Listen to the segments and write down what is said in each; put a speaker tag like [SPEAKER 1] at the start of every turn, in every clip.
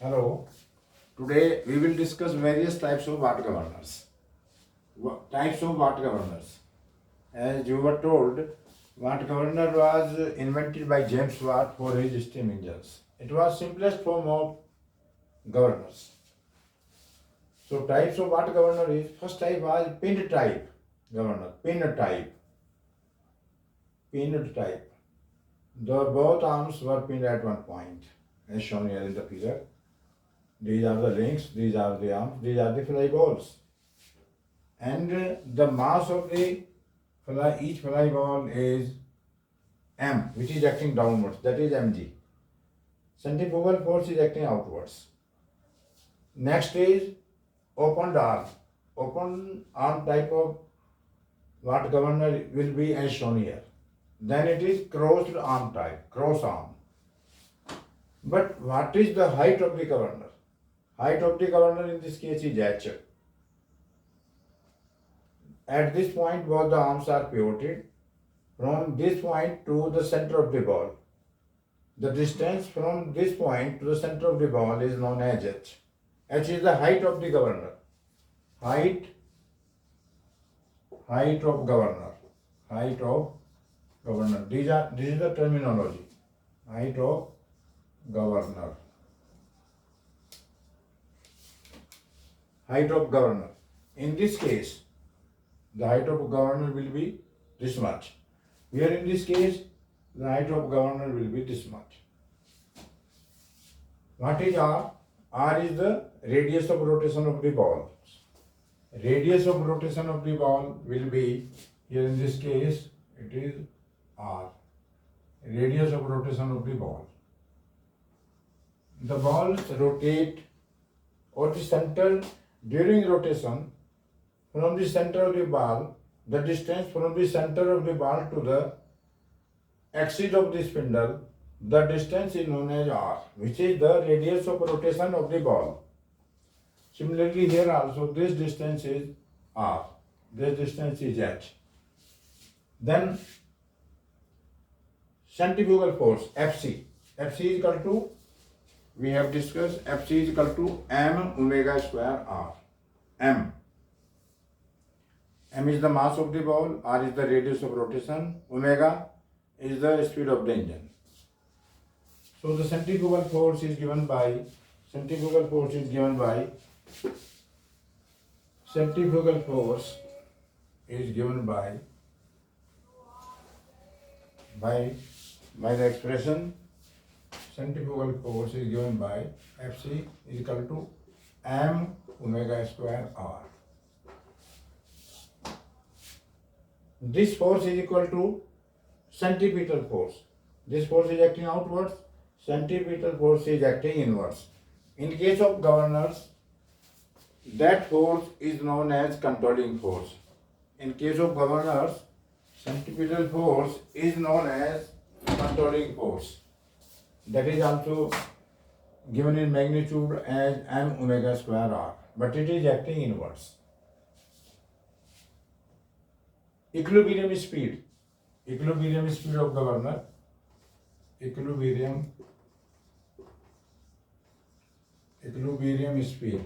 [SPEAKER 1] Hello. Today we will discuss various types of water governors. Types of water governors. As you were told, water governor was invented by James Watt for his steam engines. It was simplest form of governors. So types of water governor is first type was pinned type governor. Pinned type. Pinned type. The both arms were pinned at one point, as shown here in the figure. These are the links, these are the arms, these are the fly balls. And the mass of the each fly ball is M, which is acting downwards, that is mg. Centrifugal force is acting outwards. Next is open arm. Open arm type of water governor will be as shown here. Then it is crossed arm type, cross arm. But what is the height of the governor? Height of the governor in this case is h. At this point, both the arms are pivoted from this point to the center of the ball. The distance from this point to the center of the ball is known as h. H is the height of the governor. Height of governor. Height of governor. This is the terminology. Height of governor. Height of governor. In this case, the height of governor will be this much. Here in this case, the height of governor will be this much. What is R? R is the radius of rotation of the ball. Radius of rotation of the ball will be, here in this case, it is R. Radius of rotation of the ball. The balls rotate or the center during rotation from the center of the ball, the distance from the center of the ball to the axis of the spindle, the distance is known as R, which is the radius of rotation of the ball. Similarly, here also this distance is R, this distance is H. Then centrifugal force, Fc. Fc is equal to, we have discussed, Fc is equal to m omega square R. M is the mass of the ball, R is the radius of rotation, omega is the speed of the engine. So the centrifugal force is given by centrifugal force is given by the expression centrifugal force is given by Fc is equal to m omega square R. This force is equal to centripetal force. This force is acting outwards, centripetal force is acting inwards. In case of governors, that force is known as controlling force. In case of governors, centripetal force is known as controlling force. That is also given in magnitude as m omega square R, but it is acting inwards. Equilibrium speed of governor. Equilibrium speed.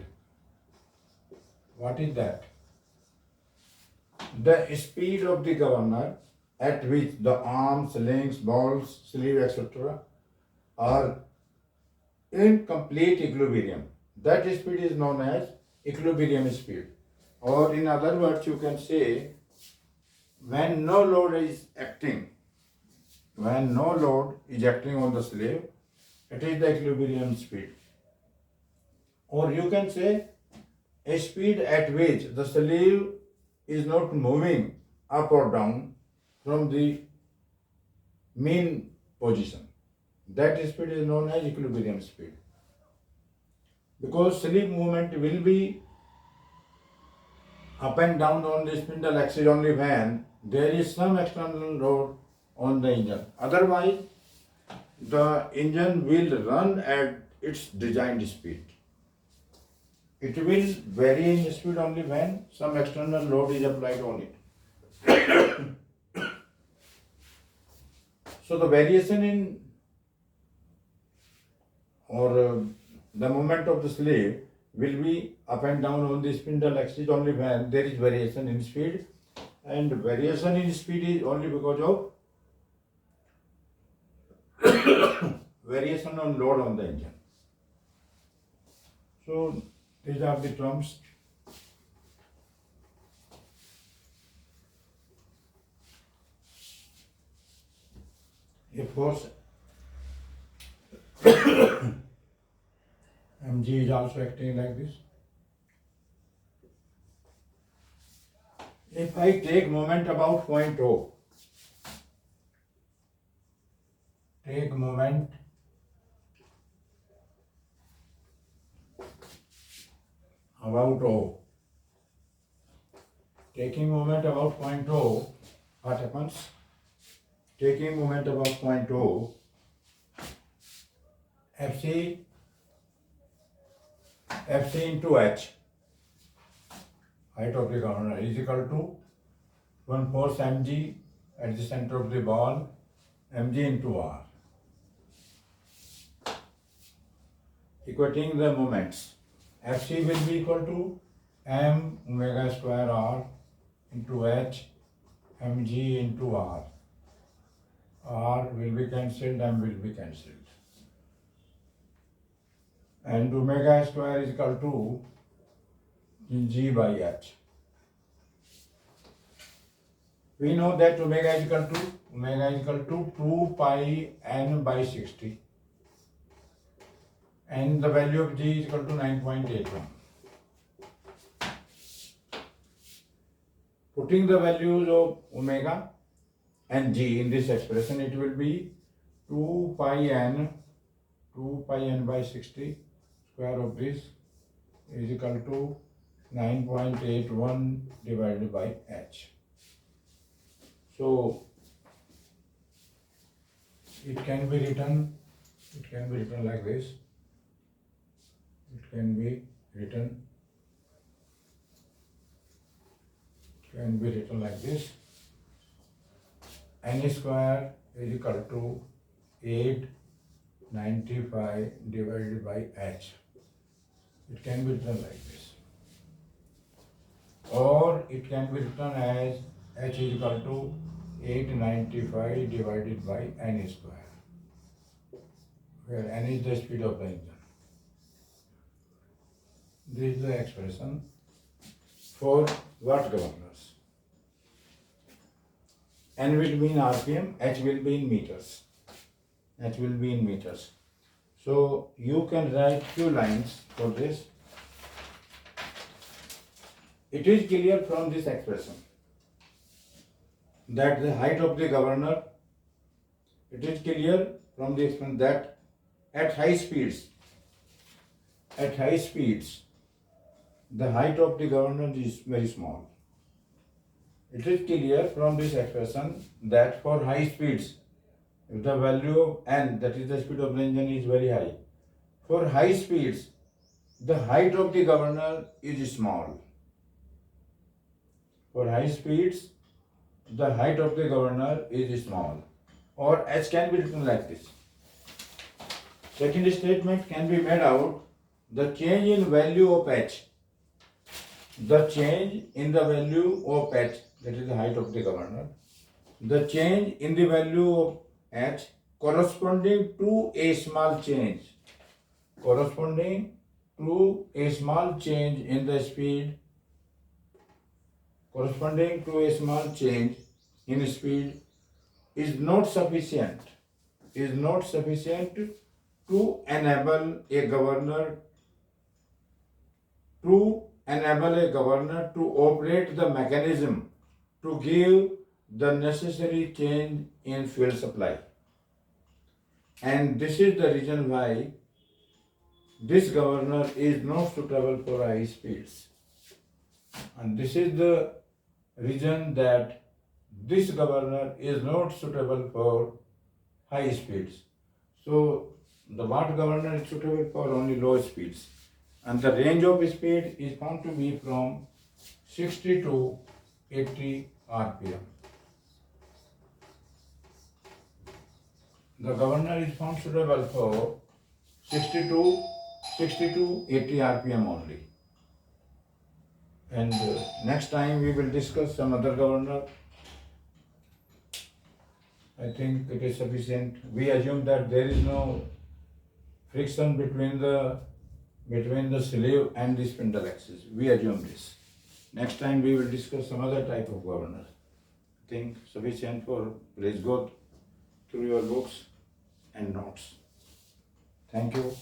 [SPEAKER 1] What is that? The speed of the governor at which the arms, links, balls, sleeve, etc. are in complete equilibrium. That speed is known as equilibrium speed. Or in other words, you can say, when no load is acting on the sleeve, it is the equilibrium speed. Or you can say a speed at which the sleeve is not moving up or down from the mean position. That speed is known as equilibrium speed. Because sleeve movement will be up and down on the spindle axis only when there is some external load on the engine. Otherwise, the engine will run at its designed speed. It will vary in speed only when some external load is applied on it. So the variation in or the movement of the slave will be up and down on the spindle axis only when there is variation in speed, and variation in speed is only because of variation on load on the engine. So these are the terms. A force mg is also acting like this. If I take moment about point O, take moment about O. Taking moment about point O, what happens? Taking moment about point O, Fc into H, height of the governor, is equal to one force mg at the center of the ball, mg into r, equating the moments. Fc will be equal to m omega square r into h mg into r. R will be cancelled, m will be cancelled. And omega square is equal to g by h. We know that omega is equal to 2 pi n by 60. And the value of g is equal to 9.81. Putting the values of omega and g in this expression, it will be 2 pi n by 60 square of this is equal to 9.81 divided by h. So it can be written like this. It can be written like this. N square is equal to 895 divided by h. It can be written like this. Or it can be written as h is equal to 895 divided by n square, where n is the speed of the engine. This is the expression for watt governors. N will be in RPM, H will be in meters. So you can write few lines for this. It is clear from this expression that the height of the governor, it is clear from the expression that at high speeds, the height of the governor is very small. It is clear from this expression that for high speeds, if the value of n, that is the speed of the engine, is very high, for high speeds, the height of the governor is small. For high speeds, the height of the governor is small. Or h can be written like this. Second statement can be made out: the change in value of h, that is the height of the governor, the change in the value of h corresponding to a small change in the speed, is not sufficient to enable a governor to operate the mechanism to give the necessary change in fuel supply. And this is the reason why this governor is not suitable for high speeds. And this is the reason that this governor is not suitable for high speeds. So the watt governor is suitable for only low speeds. And the range of speed is found to be from 60 to 80 RPM. The governor is found suitable for 60 to 60 to 80 RPM only. And next time we will discuss some other governor. I think it is sufficient. We assume that there is no friction between the sleeve and the spindle axis. We assume this. Next time we will discuss some other type of governor. I think sufficient for, please go through your books and notes. Thank you.